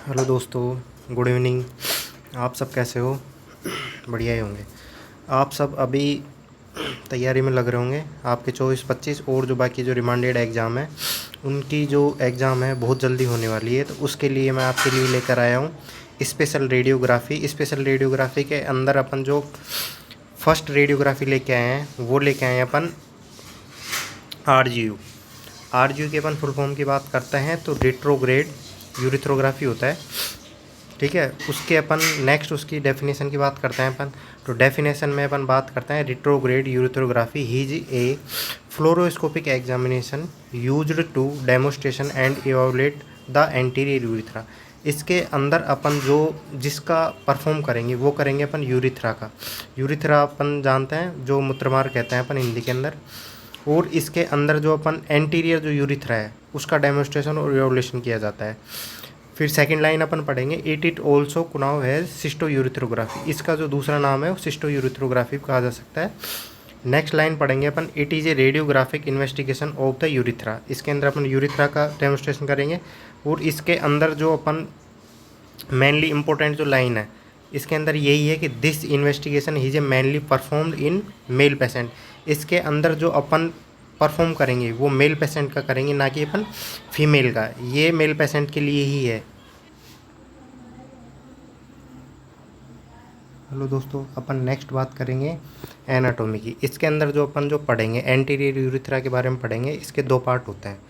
Hello दोस्तों, good evening. आप सब कैसे हो? बढ़िया ही होंगे। आप सब अभी तैयारी में लग रहे होंगे। आपके 24-25 और जो बाकी जो रिमांडेड एग्ज़ाम है उनकी जो एग्ज़ाम है बहुत जल्दी होने वाली है, तो उसके लिए मैं आपके लिए लेकर आया हूँ स्पेशल रेडियोग्राफी। स्पेशल रेडियोग्राफी के अंदर अपन जो फर्स्ट रेडियोग्राफी लेके आए हैं वो लेके आए हैं अपन RGU। RGU की अपन फुल फॉर्म की बात करते हैं तो रेट्रोग्रेड यूरिथ्रोग्राफी होता है। ठीक है, उसके अपन नेक्स्ट उसकी डेफिनेशन की बात करते हैं अपन। तो डेफिनेशन में अपन बात करते हैं retrograde urethrography is a fluoroscopic examination used to demonstration and evaluate the anterior urethra. इसके अंदर अपन जो जिसका परफॉर्म करेंगे वो करेंगे अपन यूरिथ्रा का। यूरिथ्रा अपन जानते हैं जो मूत्रमार्ग कहते हैं अपन हिंदी के अंदर। और इसके अंदर जो अपन एंटीरियर जो यूरिथ्रा है उसका डेमोस्ट्रेशन और इवैल्यूएशन किया जाता है। फिर सेकंड लाइन अपन पढ़ेंगे इट ऑल्सो नाउ हैज़ सिस्टो यूरिथ्रोग्राफी। इसका जो दूसरा नाम है वो सिस्टो यूरिथ्रोग्राफी कहा जा सकता है। नेक्स्ट लाइन पढ़ेंगे अपन it is a radiographic investigation of the urethra. इसके अंदर अपन यूरिथ्रा का डेमोस्ट्रेशन करेंगे। और इसके अंदर जो अपन मेनली इंपॉर्टेंट जो लाइन है इसके अंदर यही है कि this investigation is a mainly performed in male patient. इसके अंदर जो अपन परफॉर्म करेंगे वो मेल पेशेंट का करेंगे, ना कि अपन फीमेल का। ये मेल पेशेंट के लिए ही है। हेलो दोस्तों, अपन नेक्स्ट बात करेंगे एनाटॉमी की। इसके अंदर जो अपन जो पढ़ेंगे एंटीरियर यूरिथ्रा के बारे में पढ़ेंगे। इसके दो पार्ट होते हैं।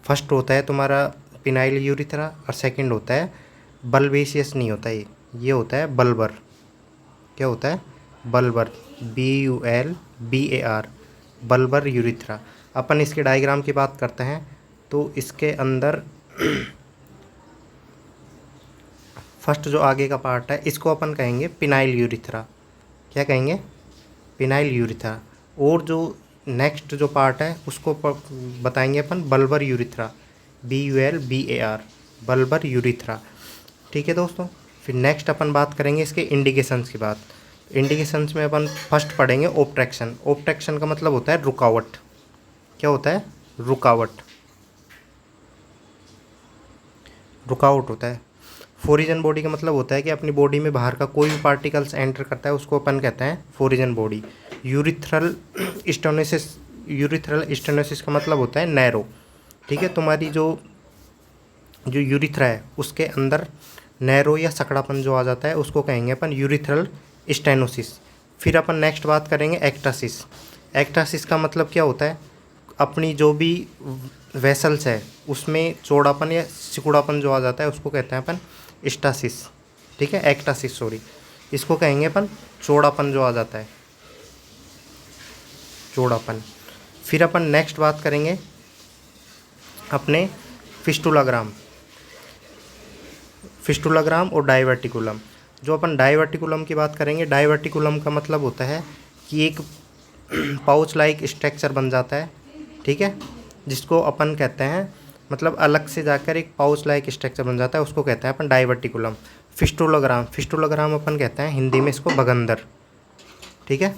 फर्स्ट होता है तुम्हारा पिनाइल यूरिथ्रा और सेकंड होता है बल्बेशियस। नहीं होता ये होता है बल्बर। क्या होता है? Bulbar, BULBAR, bulbar urethra. अपन इसके डायग्राम की बात करते हैं तो इसके अंदर फर्स्ट जो आगे का पार्ट है इसको अपन कहेंगे पिनाइल यूरिथ्रा। क्या कहेंगे? Penile urethra. और जो नेक्स्ट जो पार्ट है उसको बताएंगे अपन bulbar urethra, BULBAR, bulbar urethra. ठीक है दोस्तों। फिर नेक्स्ट अपन बात करेंगे इसके इंडिकेशंस की बात। इंडिकेशंस में अपन फर्स्ट पढ़ेंगे ऑब्स्ट्रक्शन। ऑब्स्ट्रक्शन का मतलब होता है रुकावट। क्या होता है? रुकावट, रुकावट होता है। फोरिजन बॉडी का मतलब होता है कि अपनी बॉडी में बाहर का कोई भी पार्टिकल्स एंटर करता है उसको अपन कहते हैं foreign body. Urethral stenosis, urethral stenosis का मतलब होता है नैरो। ठीक है, तुम्हारी जो जो यूरिथ्रा है उसके अंदर नैरो या सकड़ापन जो आ जाता है उसको कहेंगे अपन यूरिथ्रल स्टेनोसिस। फिर अपन नेक्स्ट बात करेंगे एक्टासिस। एक्टासिस का मतलब क्या होता है? अपनी जो भी वेसल्स है उसमें चौड़ापन या सिकुड़ापन जो आ जाता है उसको कहते हैं अपन स्टासिस। ठीक है, एक्टासिस सॉरी, इसको कहेंगे अपन चौड़ापन जो आ जाता है, चौड़ापन। फिर अपन नेक्स्ट बात करेंगे अपने फिस्टुलाग्राम, फिस्टुलाग्राम और डाइवर्टिकुलम। जो अपन डाइवर्टिकुलम की बात करेंगे, डाइवर्टिकुलम का मतलब होता है कि एक पाउच लाइक स्ट्रक्चर बन जाता है। ठीक है, जिसको अपन कहते हैं मतलब अलग से जाकर एक पाउच लाइक स्ट्रक्चर बन जाता है उसको कहते हैं अपन डाइवर्टिकुलम। फिस्टुलाग्राम, फिस्टुलाग्राम अपन कहते हैं हिंदी में इसको भगंदर। ठीक है,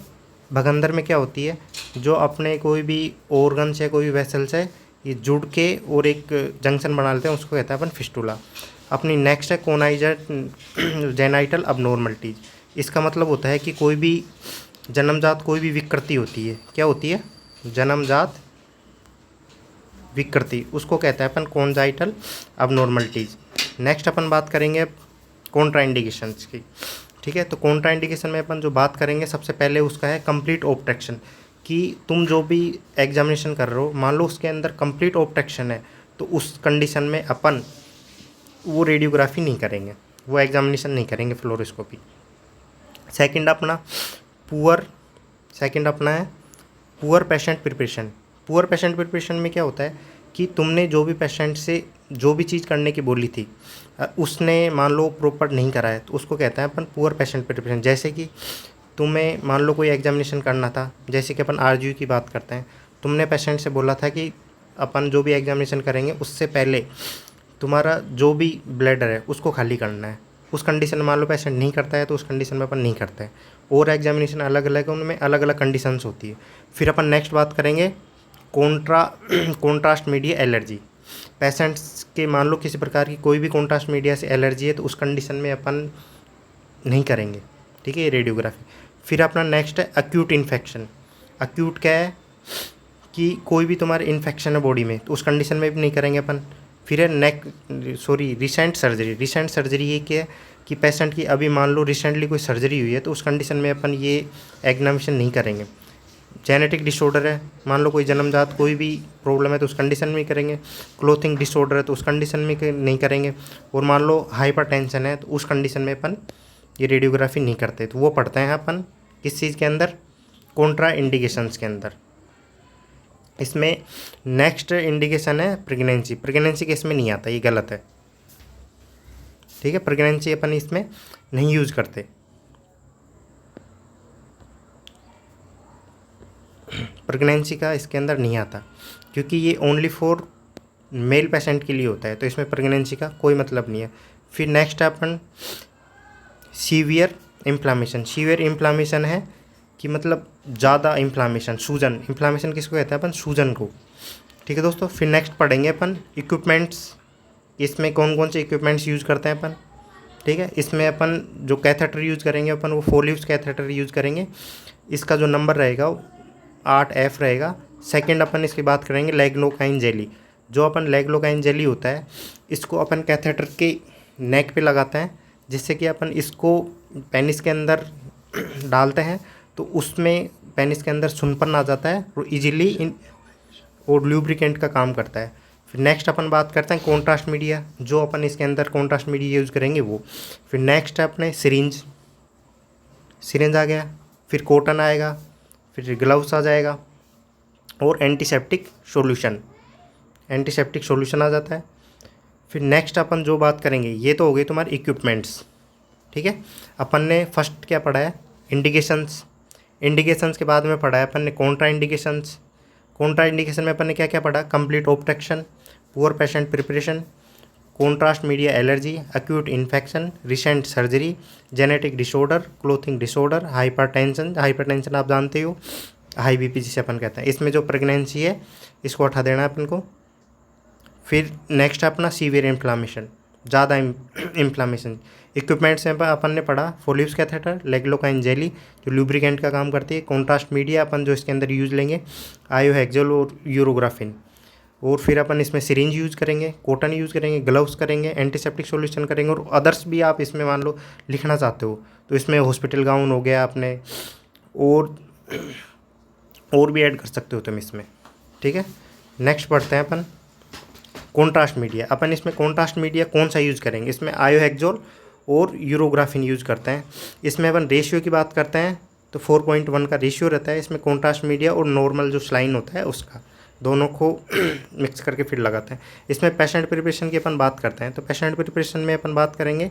भगंदर में क्या होती है? जो अपने कोई भी ऑर्गन्स है कोई भी वेसल्स है ये जुड़ के और एक जंक्शन बना लेते हैं उसको कहते हैं अपन फिस्टुला। अपनी नेक्स्ट है कोनाइजर जेनाइटल अबनॉर्मलिटीज। इसका मतलब होता है कि कोई भी जन्मजात कोई भी विकृति होती है। क्या होती है? जन्मजात विकृति, उसको कहते हैं अपन कॉन्जाइटल अबनॉर्मलिटीज। नेक्स्ट अपन बात करेंगे कॉन्ट्राइंडिकेशंस की। ठीक है, तो कॉन्ट्राइंडिकेशन में अपन जो बात करेंगे सबसे पहले उसका है कंप्लीट ऑब्स्ट्रक्शन। कि तुम जो भी एग्जामिनेशन कर रहे हो मान लो उसके अंदर कंप्लीट ऑब्स्ट्रक्शन है तो उस कंडीशन में अपन वो रेडियोग्राफी नहीं करेंगे, वो एग्जामिनेशन नहीं करेंगे फ्लोरोस्कोपी। सेकंड अपना पुअर, सेकंड अपना है poor patient preparation. Poor patient preparation में क्या होता है कि तुमने जो भी पेशेंट से जो भी चीज़ करने की बोली थी उसने मान लो प्रॉपर नहीं करा है तो उसको कहते हैं अपन पुअर पेशेंट प्रिपरेशन। जैसे कि तुम्हें मान लो कोई एग्जामिनेशन करना था, जैसे कि अपन RGU की बात करते हैं, तुमने पेशेंट से बोला था कि अपन जो भी एग्जामिनेशन करेंगे उससे पहले तुम्हारा जो भी ब्लैडर है उसको खाली करना है। उस कंडीशन में मान लो पेशेंट नहीं करता है तो उस कंडीशन में अपन नहीं करते हैं। और एग्जामिनेशन अलग अलग है, उनमें अलग अलग कंडीशंस होती है। फिर अपन नेक्स्ट बात करेंगे कॉन्ट्रास्ट मीडिया एलर्जी। पेशेंट्स इसके मान लो किसी प्रकार की कोई भी कॉन्ट्रास्ट मीडिया से एलर्जी है तो उस कंडीशन में अपन नहीं करेंगे, ठीक है, ये रेडियोग्राफी। फिर अपना नेक्स्ट है अक्यूट इन्फेक्शन। अक्यूट क्या है कि कोई भी तुम्हारे इन्फेक्शन है बॉडी में तो उस कंडीशन में भी नहीं करेंगे अपन। फिर है रिसेंट सर्जरी। रिसेंट सर्जरी ये क्या है कि पेशेंट की अभी मान लो रिसेंटली कोई सर्जरी हुई है तो उस कंडीशन में अपन ये एग्जामिनेशन नहीं करेंगे। जेनेटिक डिसऑर्डर है, मान लो कोई जन्मजात कोई भी प्रॉब्लम है तो उस कंडीशन में करेंगे। क्लोथिंग डिसऑर्डर है तो उस कंडीशन में नहीं करेंगे। और मान लो हाइपरटेंशन है तो उस कंडीशन में अपन ये रेडियोग्राफी नहीं करते। तो वो पढ़ते हैं अपन किस चीज़ के अंदर, कॉन्ट्रा इंडिकेशंस के अंदर। इसमें नेक्स्ट इंडिकेशन है प्रेगनेंसी। प्रेगनेंसी के इसमें नहीं आता, ये गलत है, ठीक है, प्रेगनेंसी अपन इसमें नहीं यूज़ करते। प्रेगनेंसी का इसके अंदर नहीं आता क्योंकि ये ओनली फॉर मेल पेशेंट के लिए होता है, तो इसमें प्रेगनेंसी का कोई मतलब नहीं है। फिर नेक्स्ट अपन सीवियर इन्फ्लामेशन। सीवियर इन्फ्लामेशन है कि मतलब ज़्यादा इन्फ्लामेशन, सूजन। इन्फ्लामेशन किसको कहते हैं अपन, सूजन को, ठीक है दोस्तों। फिर नेक्स्ट पढ़ेंगे अपन इक्विपमेंट्स। इसमें कौन कौन से इक्विपमेंट्स यूज़ करते हैं अपन, ठीक है। इसमें अपन जो कैथेटर यूज़ करेंगे अपन वो फोलिव्स कैथेटर यूज़ करेंगे। इसका जो नंबर रहेगा वो 8F रहेगा। सेकंड अपन इसकी बात करेंगे लेग्लोकाइन जेली। जो अपन लेग्लोकाइन जेली होता है इसको अपन कैथेटर के नेक पे लगाते हैं, जिससे कि अपन इसको पेनिस के अंदर डालते हैं तो उसमें पेनिस के अंदर सुनपन आ जाता है और इजीली और ल्यूब्रिकेंट का काम करता है। फिर नेक्स्ट अपन बात करते हैं कॉन्ट्रास्ट मीडिया। जो अपन इसके अंदर कॉन्ट्रास्ट मीडिया यूज़ करेंगे वो। फिर नेक्स्ट है अपने सिरिंज। सिरिंज आ गया। फिर कॉटन आएगा। फिर ग्लव्स आ जाएगा और एंटीसेप्टिक सॉल्यूशन। एंटीसेप्टिक सॉल्यूशन आ जाता है। फिर नेक्स्ट अपन जो बात करेंगे ये तो हो गई तुम्हारे इक्विपमेंट्स, ठीक है। अपन ने फर्स्ट क्या पढ़ा है, इंडिकेशंस। इंडिकेशंस के बाद में पढ़ा है अपन ने कॉन्ट्रा इंडिकेशंस। कॉन्ट्रा इंडिकेशन में अपन ने क्या क्या पढ़ा, complete obstruction, poor patient preparation, contrast media allergy, acute infection, recent surgery, genetic disorder, clothing disorder, hypertension. Hypertension आप जानते हो, हाई बीपी जिसे अपन कहते हैं। इसमें जो प्रेगनेंसी है इसको हटा देना है अपन को। फिर नेक्स्ट है अपना सीवियर इन्फ्लामेशन, ज़्यादा इन्फ्लामेशन। इक्विपमेंट्स में अपन ने पढ़ा फोलिव्स कैथेटर, लेग्लोकाइन जेली जो लुब्रिकेंट का काम करती है, कॉन्ट्रास्ट मीडिया अपन जो इसके अंदर यूज़ लेंगे आयोहेक्सोल और यूरोग्राफिन। और फिर अपन इसमें सिरिंज यूज़ करेंगे, कॉटन यूज़ करेंगे, ग्लव्स करेंगे, एंटीसेप्टिक सॉल्यूशन करेंगे और अदर्स भी आप इसमें मान लो लिखना चाहते हो तो इसमें हॉस्पिटल गाउन हो गया आपने और भी ऐड कर सकते हो तुम इसमें, ठीक है। नेक्स्ट पढ़ते हैं अपन कॉन्ट्रास्ट मीडिया। अपन इसमें कॉन्ट्रास्ट मीडिया कौन सा यूज़ करेंगे, इसमें आयोहेक्सोल और यूरोग्राफिन यूज़ करते हैं। इसमें अपन रेशियो की बात करते हैं तो 4.1 का रेशियो रहता है इसमें कॉन्ट्रास्ट मीडिया और नॉर्मल जो स्लाइन होता है उसका, दोनों को मिक्स करके फिर लगाते हैं। इसमें पेशेंट प्रिपरेशन की अपन बात करते हैं तो पेशेंट प्रिपरेशन में अपन बात करेंगे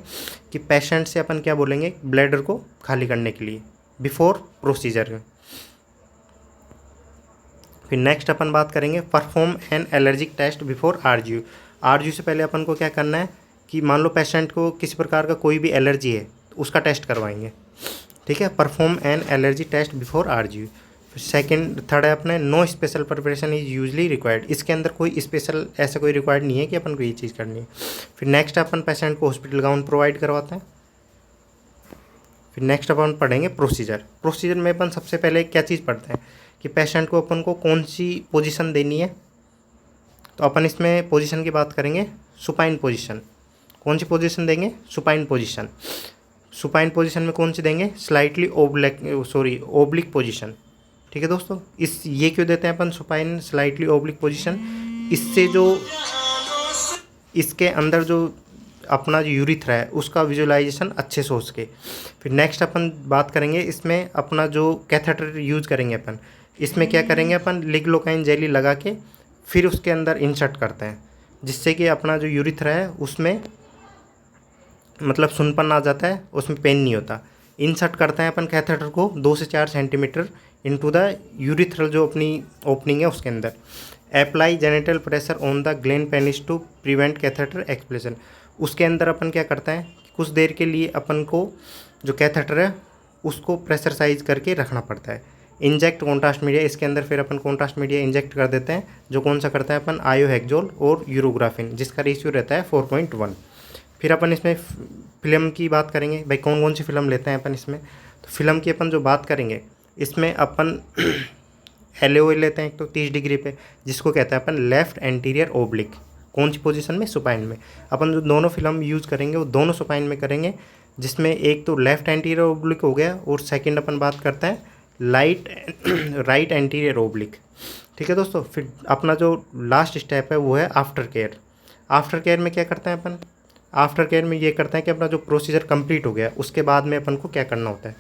कि पेशेंट से अपन क्या बोलेंगे, ब्लैडर को खाली करने के लिए बिफोर प्रोसीजर में। फिर नेक्स्ट अपन बात करेंगे perform an allergic test before RGU. RGU से पहले अपन को क्या करना है कि मान लो पेशेंट को किसी प्रकार का कोई भी एलर्जी है तो उसका टेस्ट करवाएंगे, ठीक है। Perform an allergy test before RGU. Second third है अपने no special preparation is usually required. इसके अंदर कोई स्पेशल ऐसा कोई रिक्वायर्ड नहीं है कि अपन को ये चीज़ करनी है। फिर नेक्स्ट अपन पेशेंट को हॉस्पिटल गाउन प्रोवाइड करवाते हैं। फिर नेक्स्ट अपन पढ़ेंगे प्रोसीजर। प्रोसीजर में अपन सबसे पहले क्या चीज़ पढ़ते हैं कि पेशेंट को अपन को कौन सी पोजीशन देनी है, तो अपन इसमें पोजीशन की बात करेंगे सुपाइन पोजीशन। कौन सी पोजीशन देंगे, सुपाइन पोजीशन। सुपाइन पोजीशन में कौन सी देंगे, स्लाइटली ओब्लिक पोजीशन, ठीक है दोस्तों। ये क्यों देते हैं अपन सुपाइन स्लाइटली ओब्लिक पोजीशन, इससे जो इसके अंदर जो अपना जो यूरिथ्रा है उसका विजुअलाइजेशन अच्छे से हो सके। फिर नेक्स्ट अपन बात करेंगे इसमें अपना जो कैथेटर यूज़ करेंगे अपन, इसमें क्या करेंगे अपन लिग्लोकाइन जेली लगा के फिर उसके अंदर इंसर्ट करते हैं, जिससे कि अपना जो यूरिथ्रा है उसमें मतलब सुनपन आ जाता है, उसमें पेन नहीं होता। इंसर्ट करते हैं अपन कैथेटर को 2 से 4 सेंटीमीटर इनटू द यूरिथ्रल जो अपनी ओपनिंग है उसके अंदर। Apply genital pressure on the gland penis to prevent catheter expulsion. उसके अंदर अपन क्या करते हैं, कुछ देर के लिए अपन को जो कैथेटर है उसको प्रेशराइज करके रखना पड़ता है। इंजेक्ट कॉन्ट्रास्ट मीडिया, इसके अंदर फिर अपन कॉन्ट्रास्ट मीडिया इंजेक्ट कर देते हैं, जो कौन सा करता है अपन आयोहेक्सोल और यूरोग्राफिन, जिसका रेशियो रहता है 4.1। फिर अपन इसमें फिल्म की बात करेंगे, भाई कौन कौन सी फिल्म लेते हैं अपन इसमें। तो फिल्म की अपन जो बात करेंगे इसमें अपन LAOA लेते हैं एक तो 30 डिग्री पे, जिसको कहते हैं अपन लेफ्ट एंटीरियर ओब्लिक। कौन सी पोजीशन में, सुपाइन में। अपन जो दोनों फिल्म यूज़ करेंगे वो दोनों सुपाइन में करेंगे, जिसमें एक तो लेफ्ट एंटीरियर ओब्लिक हो गया और सेकंड अपन बात करते हैं राइट एंटीरियर ओब्लिक। ठीक है दोस्तों। फिर अपना जो लास्ट स्टेप है वो है आफ्टर केयर। आफ्टर केयर में क्या करते हैं अपन, आफ्टर केयर में ये करते हैं कि अपना जो प्रोसीजर कंप्लीट हो गया उसके बाद में अपन को क्या करना होता है।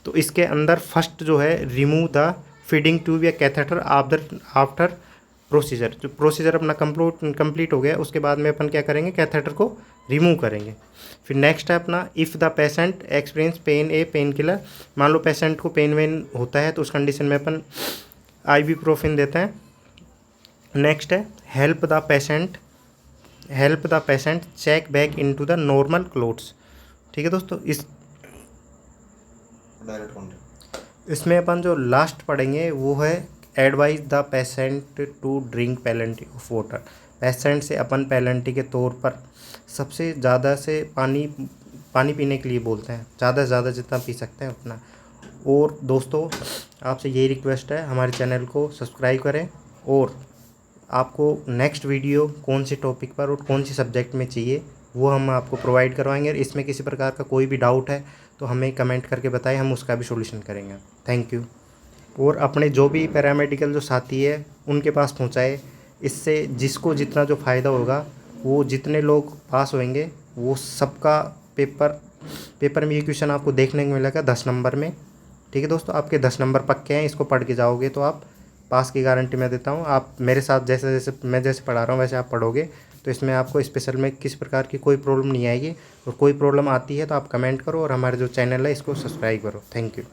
तो इसके अंदर फर्स्ट जो है रिमूव द फीडिंग ट्यूब या कैथेटर आफ्टर प्रोसीजर। जो प्रोसीजर अपना कंप्लीट हो गया उसके बाद में अपन क्या करेंगे, कैथेटर को रिमूव करेंगे। फिर नेक्स्ट है अपना if the patient experience pen A pain killer. मान लो पेशेंट को पेन वेन होता है तो उस कंडीशन में अपन आइबुप्रोफेन देते हैं। नेक्स्ट है help the patient check back into the normal clothes. ठीक है दोस्तों। इसमें अपन जो लास्ट पढ़ेंगे वो है advise the patient to drink plenty of water. Patient से अपन पैलेंटी के तौर पर सबसे ज़्यादा से पानी पीने के लिए बोलते हैं, ज़्यादा से ज़्यादा जितना पी सकते हैं अपना। और दोस्तों आपसे यही रिक्वेस्ट है, हमारे चैनल को सब्सक्राइब करें, और आपको नेक्स्ट वीडियो कौन से टॉपिक पर और कौन सी सब्जेक्ट में चाहिए वो हम आपको प्रोवाइड करवाएंगे। और इसमें किसी प्रकार का कोई भी डाउट है तो हमें कमेंट करके बताएं, हम उसका भी सॉल्यूशन करेंगे। Thank you. और अपने जो भी पैरामेडिकल जो साथी है उनके पास पहुंचाए, इससे जिसको जितना जो फ़ायदा होगा, वो जितने लोग पास होंगे वो सबका पेपर में ये क्वेश्चन आपको देखने को मिलेगा 10 नंबर में। ठीक है दोस्तों। आपके 10 नंबर पक्के हैं, इसको पढ़ के जाओगे तो आप पास की गारंटी मैं देता हूँ। आप मेरे साथ जैसे मैं पढ़ा रहा हूँ वैसे आप पढ़ोगे तो इसमें आपको स्पेशल में किसी प्रकार की कोई प्रॉब्लम नहीं आएगी। और कोई प्रॉब्लम आती है तो आप कमेंट करो, और हमारे जो चैनल है इसको सब्सक्राइब करो। Thank you.